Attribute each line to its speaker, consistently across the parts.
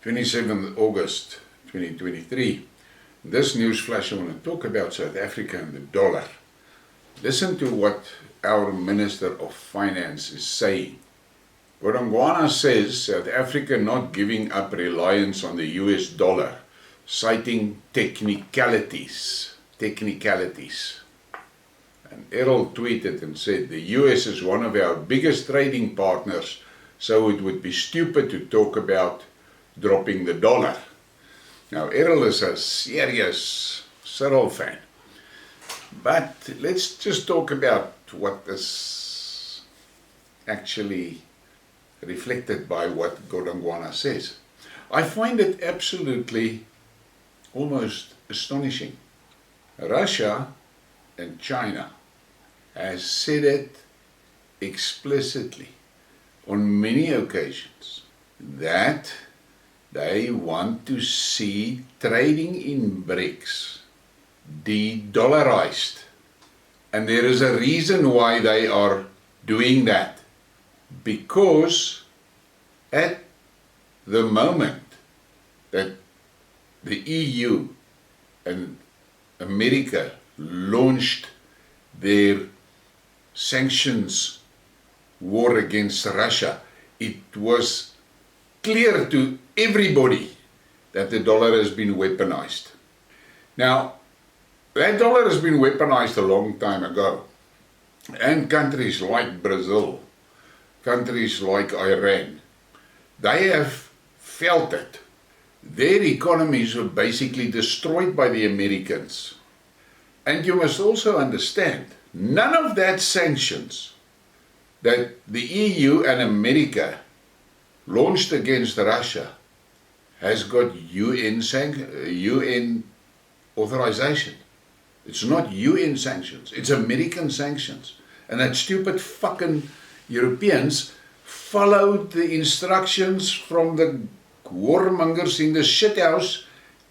Speaker 1: 27th August 2023. This news flash, I want to talk about South Africa and the dollar. Listen to what our Minister of Finance is saying. Godongwana says South Africa not giving up reliance on the US dollar, citing technicalities. And Errol tweeted and said, the US is one of our biggest trading partners, so it would be stupid to talk about dropping the dollar. Now, Errol is a serious Cyril fan. But let's just talk about what is actually reflected by what Godongwana says. I find it absolutely almost astonishing. Russia and China has said it explicitly on many occasions that they want to see trading in BRICS de-dollarized. And there is a reason why they are doing that. Because at the moment that the EU and America launched their sanctions war against Russia, it was clear to everybody that the dollar has been weaponized. Now, that dollar has been weaponized a long time ago. And countries like Brazil, countries like Iran, they have felt it. Their economies were basically destroyed by the Americans. And you must also understand, none of that sanctions that the EU and America launched against Russia has got UN authorization. It's not UN sanctions, it's American sanctions. And that stupid fucking Europeans followed the instructions from the warmongers in the shithouse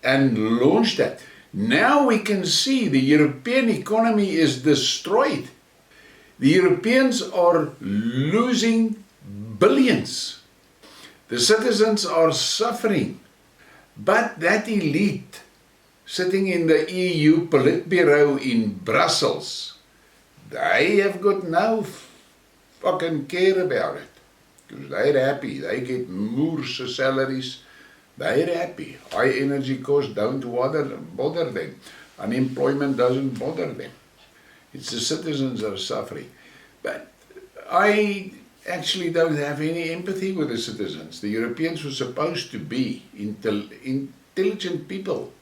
Speaker 1: and launched that. Now we can see the European economy is destroyed. The Europeans are losing billions. The citizens are suffering. But that elite sitting in the EU Politburo in Brussels, they have got no fucking care about it. Because they're happy. They get moorse salaries. They're happy. High energy costs don't bother them. Unemployment doesn't bother them. It's the citizens that are suffering. But I actually don't have any empathy with the citizens. The Europeans were supposed to be intelligent people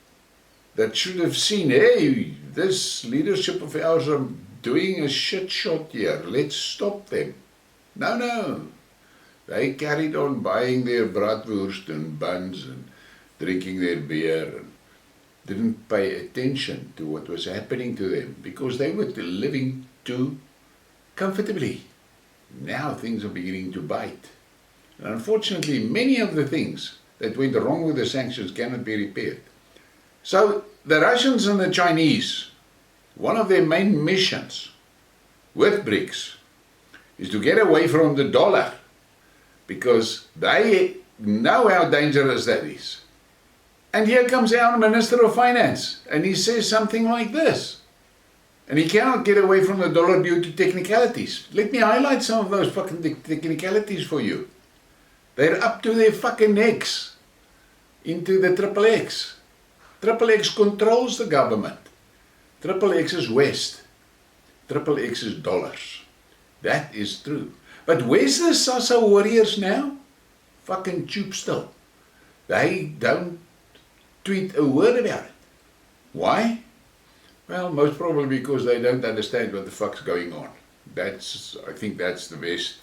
Speaker 1: that should have seen, hey, this leadership of ours are doing a shit shot here. Let's stop them. No. They carried on buying their bratwurst and buns and drinking their beer and didn't pay attention to what was happening to them because they were living too comfortably. Now things are beginning to bite. And unfortunately, many of the things that went wrong with the sanctions cannot be repaired. So the Russians and the Chinese, one of their main missions with BRICS is to get away from the dollar, because they know how dangerous that is. And here comes our Minister of Finance, and he says something like this. And he cannot get away from the dollar due to technicalities. Let me highlight some of those fucking technicalities for you. They're up to their fucking necks into the XXX. XXX controls the government. XXX is West. XXX is dollars. That is true. But where's the Sasa warriors now? Fucking tube still. They don't tweet a word about it. Why? Well, most probably because they don't understand what the fuck's going on. I think that's the best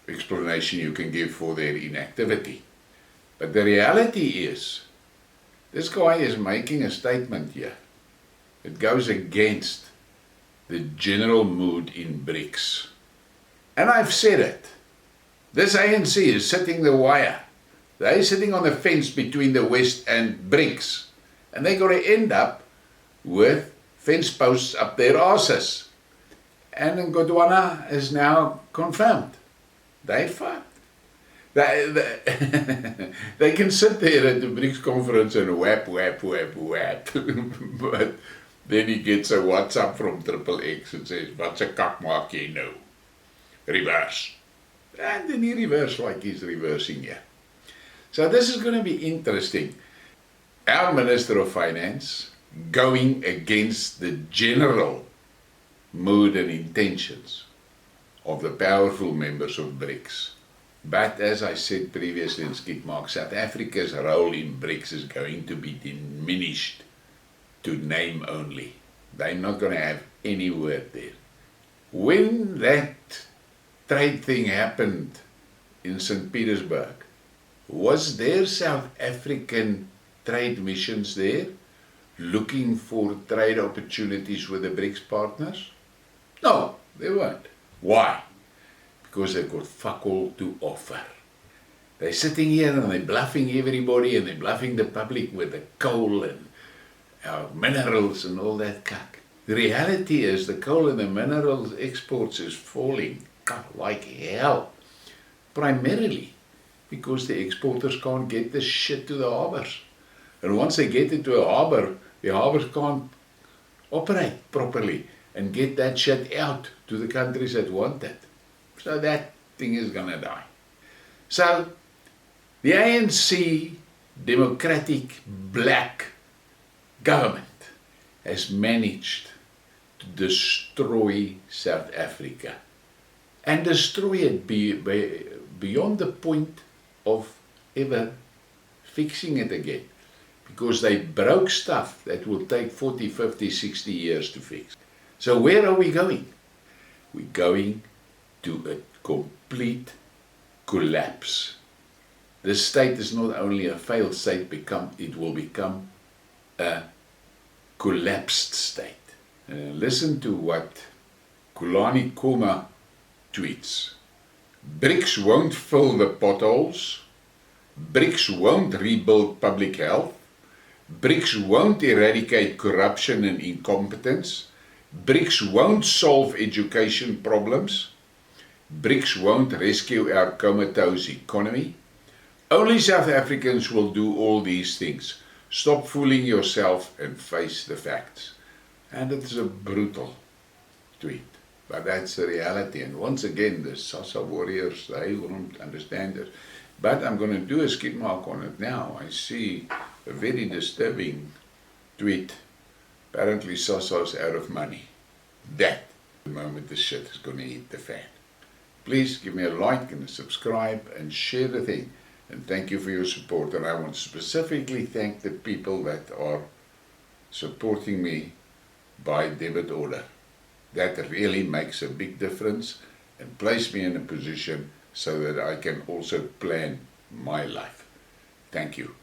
Speaker 1: explanation you can give for their inactivity. But the reality is, this guy is making a statement here. It goes against the general mood in BRICS. And I've said it. This ANC is sitting the wire. They're sitting on the fence between the West and BRICS. And they're going to end up with fence posts up their asses. And Godongwana is now confirmed. They fucked. They can sit there at the BRICS conference and whap. But then he gets a WhatsApp from XXX and says, "What's a kak maak jy nou? Reverse." And then he reverses like he's reversing here. So this is going to be interesting. Our Minister of Finance going against the general mood and intentions of the powerful members of BRICS. But as I said previously in Skidmarks, South Africa's role in BRICS is going to be diminished to name only. They're not going to have any word there. When that trade thing happened in St. Petersburg, was there South African trade missions there looking for trade opportunities with the BRICS partners? No, they weren't. Why? Because they've got fuck all to offer. They're sitting here and they're bluffing everybody and they're bluffing the public with the coal and our minerals and all that cuck. The reality is the coal and the minerals exports is falling like hell. Primarily because the exporters can't get the shit to the harbors. And once they get it to a harbor, the harbors can't operate properly and get that shit out to the countries that want it. So that thing is gonna die. So the ANC democratic black government has managed to destroy South Africa and destroy it beyond the point of ever fixing it again, because they broke stuff that will take 40, 50, 60 years to fix. So where are we going? We're going to a complete collapse. The state is not only a failed state, it will become a collapsed state. Listen to what Kulani Koma tweets. BRICS won't fill the potholes. BRICS won't rebuild public health. BRICS won't eradicate corruption and incompetence. BRICS won't solve education problems. BRICS won't rescue our comatose economy. Only South Africans will do all these things. Stop fooling yourself and face the facts. And it's a brutal tweet, but that's the reality. And once again, the Sasa warriors, they won't understand this. But I'm going to do a skid mark on it now. I see a very disturbing tweet. Apparently Sasa's out of money. That, the moment the shit is going to hit the fan. Please give me a like and a subscribe and share the thing. And thank you for your support. And I want to specifically thank the people that are supporting me by debit order. That really makes a big difference and place me in a position so that I can also plan my life. Thank you.